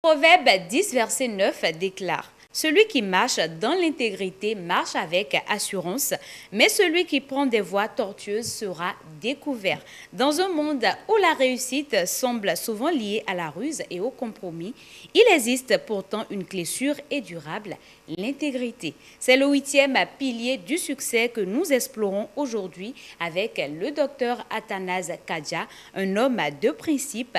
Proverbe 10, verset 9 déclare: Celui qui marche dans l'intégrité marche avec assurance, mais celui qui prend des voies tortueuses sera découvert. Dans un monde où la réussite semble souvent liée à la ruse et au compromis, il existe pourtant une clé sûre et durable: l'intégrité. C'est le 8e pilier du succès que nous explorons aujourd'hui avec le docteur Athanase Kadja, un homme de principes,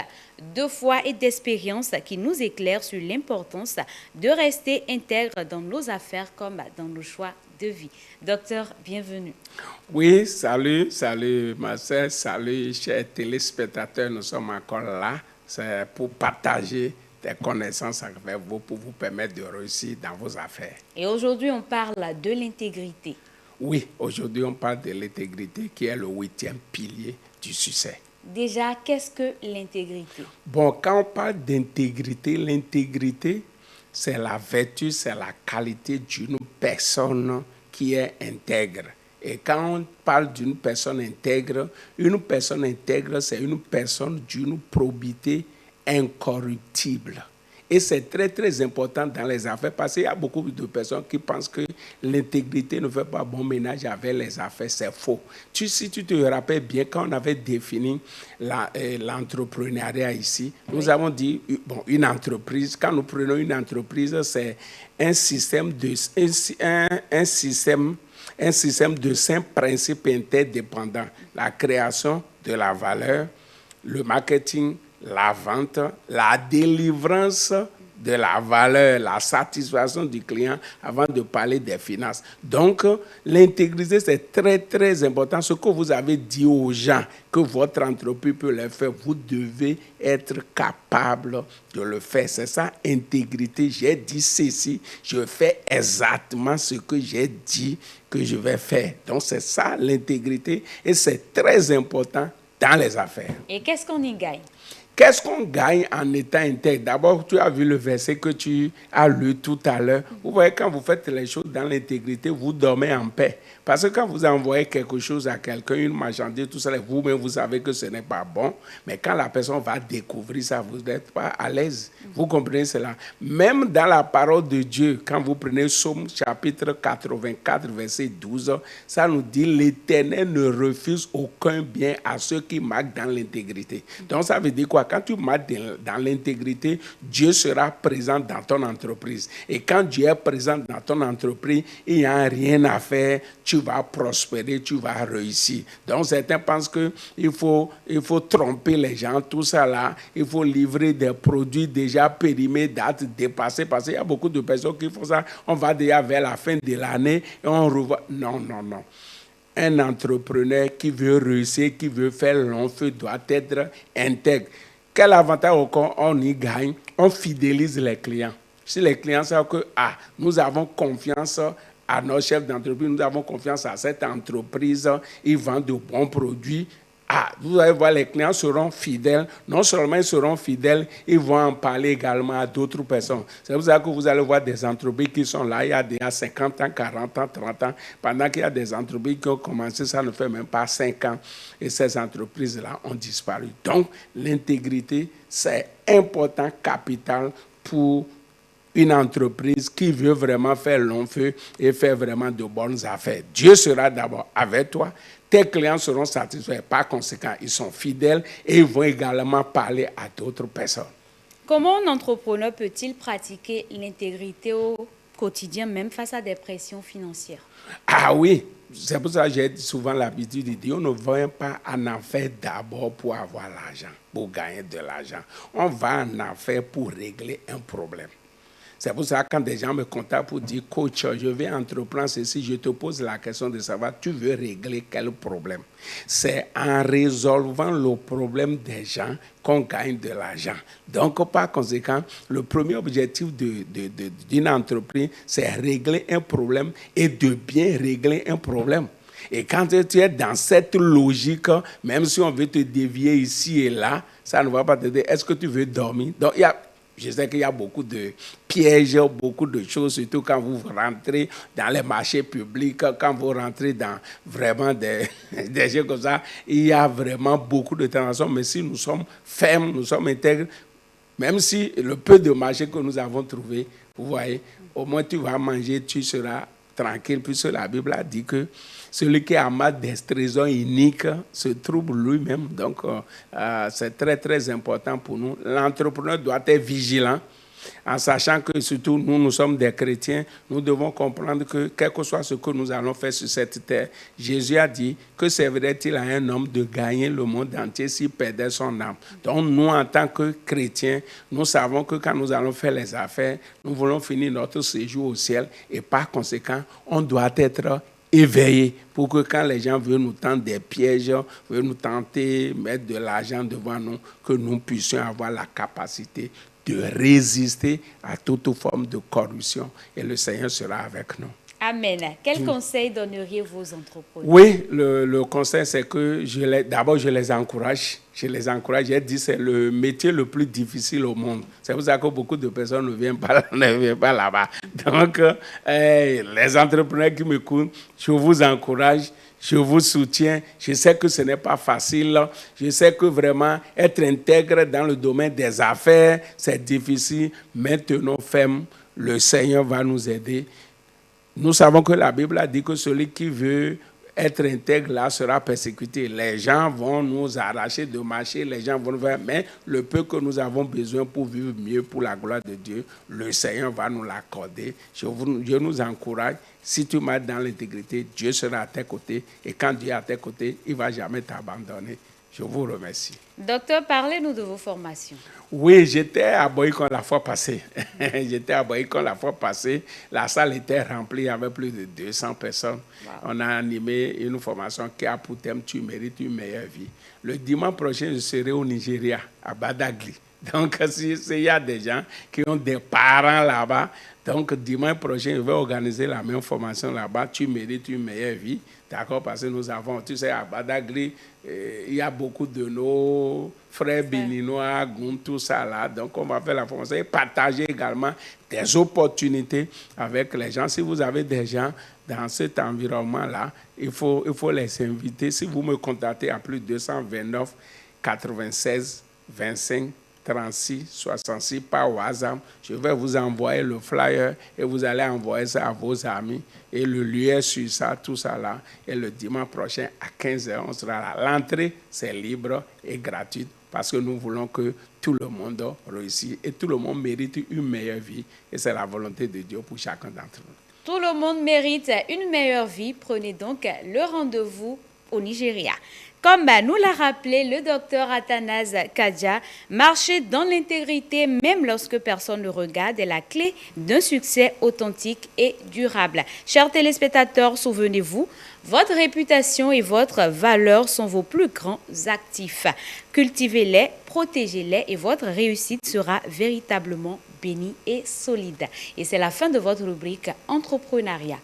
de foi et d'expérience qui nous éclaire sur l'importance de rester intègre dans nos affaires comme dans nos choix de vie. Docteur, bienvenue. Oui, salut Marcel, salut chers téléspectateurs, nous sommes encore là, c'est pour partager des connaissances avec vous, pour vous permettre de réussir dans vos affaires. Et aujourd'hui, on parle de l'intégrité. Oui, aujourd'hui on parle de l'intégrité qui est le 8e pilier du succès. Déjà, qu'est-ce que l'intégrité? Bon, quand on parle d'intégrité, l'intégrité, c'est la vertu, c'est la qualité d'une personne qui est intègre. Et quand on parle d'une personne intègre, c'est une personne d'une probité incorruptible. Et c'est très, très important dans les affaires parce qu'il y a beaucoup de personnes qui pensent que l'intégrité ne fait pas bon ménage avec les affaires. C'est faux. Si tu te rappelles bien, quand on avait défini l'entrepreneuriat ici, nous avons dit, bon, une entreprise, quand nous prenons une entreprise, c'est un système de 5 principes interdépendants: la création de la valeur, le marketing, la vente, la délivrance de la valeur, la satisfaction du client avant de parler des finances. Donc, l'intégrité, c'est très, très important. Ce que vous avez dit aux gens que votre entreprise peut le faire, vous devez être capable de le faire. C'est ça, intégrité. J'ai dit ceci, je fais exactement ce que j'ai dit que je vais faire. Donc, c'est ça, l'intégrité, et c'est très important dans les affaires. Et qu'est-ce qu'on y gagne? Qu'est-ce qu'on gagne en étant intègre? D'abord, tu as vu le verset que tu as lu tout à l'heure. Vous voyez, quand vous faites les choses dans l'intégrité, vous dormez en paix. Parce que quand vous envoyez quelque chose à quelqu'un, une marchandise, tout ça, vous-même, vous savez que ce n'est pas bon. Mais quand la personne va découvrir ça, vous n'êtes pas à l'aise. Vous comprenez cela? Même dans la parole de Dieu, quand vous prenez Psaume chapitre 84, verset 12, ça nous dit: l'Éternel ne refuse aucun bien à ceux qui marquent dans l'intégrité. Donc, ça veut dire quoi? Quand tu marques dans l'intégrité, Dieu sera présent dans ton entreprise. Et quand Dieu est présent dans ton entreprise, il n'y a rien à faire, tu vas prospérer, tu vas réussir. Donc certains pensent qu'il faut tromper les gens, tout ça là, il faut livrer des produits déjà périmés, date dépassée, parce qu'il y a beaucoup de personnes qui font ça. On va déjà vers la fin de l'année et on revoit. Non. Un entrepreneur qui veut réussir, qui veut faire long feu, doit être intègre. Quel avantage on y gagne? On fidélise les clients. Si les clients savent que nous avons confiance à nos chefs d'entreprise, nous avons confiance à cette entreprise, ils vendent de bons produits, vous allez voir, les clients seront fidèles. Non seulement ils seront fidèles, ils vont en parler également à d'autres personnes. C'est pour ça que vous allez voir des entreprises qui sont là il y a déjà 50 ans, 40 ans, 30 ans, pendant qu'il y a des entreprises qui ont commencé, ça ne fait même pas 5 ans, et ces entreprises-là ont disparu. Donc, l'intégrité, c'est important, capital pour une entreprise qui veut vraiment faire long feu et faire vraiment de bonnes affaires. Dieu sera d'abord avec toi. Tes clients seront satisfaits. Par conséquent, ils sont fidèles et ils vont également parler à d'autres personnes. Comment un entrepreneur peut-il pratiquer l'intégrité au quotidien, même face à des pressions financières? Ah oui, c'est pour ça que j'ai souvent l'habitude de dire, on ne va pas en affaires d'abord pour avoir l'argent, pour gagner de l'argent. On va en affaires pour régler un problème. C'est pour ça que quand des gens me contactent pour dire: coach, je vais entreprendre ceci, je te pose la question de savoir, tu veux régler quel problème? C'est en résolvant le problème des gens qu'on gagne de l'argent. Donc, par conséquent, le premier objectif d'une entreprise, c'est régler un problème et de bien régler un problème. Et quand tu es dans cette logique, même si on veut te dévier ici et là, ça ne va pas te dire: est-ce que tu veux dormir? Donc, je sais qu'il y a beaucoup de pièges, beaucoup de choses, surtout quand vous rentrez dans les marchés publics, quand vous rentrez dans vraiment des choses comme ça, il y a vraiment beaucoup de tensions. Mais si nous sommes fermes, nous sommes intègres, Même si le peu de marché que nous avons trouvé, vous voyez, au moins tu vas manger, tu seras tranquille, puisque la Bible a dit que celui qui amasse des trésors uniques se trouve lui-même. Donc, c'est très, très important pour nous. L'entrepreneur doit être vigilant, en sachant que surtout nous sommes des chrétiens, nous devons comprendre que quel que soit ce que nous allons faire sur cette terre, Jésus a dit que servirait-il à un homme de gagner le monde entier s'il perdait son âme. Donc nous, en tant que chrétiens, nous savons que quand nous allons faire les affaires, nous voulons finir notre séjour au ciel et par conséquent, on doit être éveillé pour que quand les gens veulent nous tendre des pièges, veulent nous tenter, mettre de l'argent devant nous, que nous puissions avoir la capacité de résister à toute forme de corruption. Et le Seigneur sera avec nous. Amen. Quel conseil donneriez-vous aux entrepreneurs? Oui, le conseil, c'est que d'abord, je les encourage. Je les encourage. J'ai dit c'est le métier le plus difficile au monde. C'est pour ça que beaucoup de personnes ne viennent pas là-bas. Donc, les entrepreneurs qui m'écoutent, je vous encourage. Je vous soutiens. Je sais que ce n'est pas facile. Je sais que vraiment être intègre dans le domaine des affaires, c'est difficile. Mais tenons ferme. Le Seigneur va nous aider. Nous savons que la Bible a dit que celui qui veut être intègre là sera persécuté. Les gens vont nous arracher de marcher, les gens vont nous faire, mais le peu que nous avons besoin pour vivre mieux pour la gloire de Dieu, le Seigneur va nous l'accorder. Je nous encourage. Si tu marches dans l'intégrité, Dieu sera à tes côtés. Et quand Dieu est à tes côtés, il ne va jamais t'abandonner. Je vous remercie. Docteur, parlez-nous de vos formations. Oui, j'étais à Boycon la fois passée. J'étais à Boycon la fois passée. La salle était remplie avec plus de 200 personnes. Wow. On a animé une formation qui a pour thème « Tu mérites une meilleure vie ». Le dimanche prochain, je serai au Nigeria, à Badagry. Donc, il y a des gens qui ont des parents là-bas. Donc, dimanche prochain, je vais organiser la même formation là-bas. Tu mérites une meilleure vie. D'accord? Parce que nous avons, tu sais, à Badagry, il y a beaucoup de nos frères béninois, Goum, tout ça là. Donc, on va faire la formation et partager également des opportunités avec les gens. Si vous avez des gens dans cet environnement-là, il faut les inviter. Si vous me contactez à plus 229 96 25 36 66 par WhatsApp, je vais vous envoyer le flyer et vous allez envoyer ça à vos amis. Et le lieu est sur ça, tout ça là. Et le dimanche prochain à 15h, on sera là. L'entrée, c'est libre et gratuite parce que nous voulons que tout le monde réussisse et tout le monde mérite une meilleure vie. Et c'est la volonté de Dieu pour chacun d'entre nous. Tout le monde mérite une meilleure vie. Prenez donc le rendez-vous au Nigeria. Comme nous l'a rappelé le docteur Athanase Kadja, marcher dans l'intégrité, même lorsque personne ne regarde, est la clé d'un succès authentique et durable. Chers téléspectateurs, souvenez-vous, votre réputation et votre valeur sont vos plus grands actifs. Cultivez-les, protégez-les et votre réussite sera véritablement bénie et solide. Et c'est la fin de votre rubrique entrepreneuriat.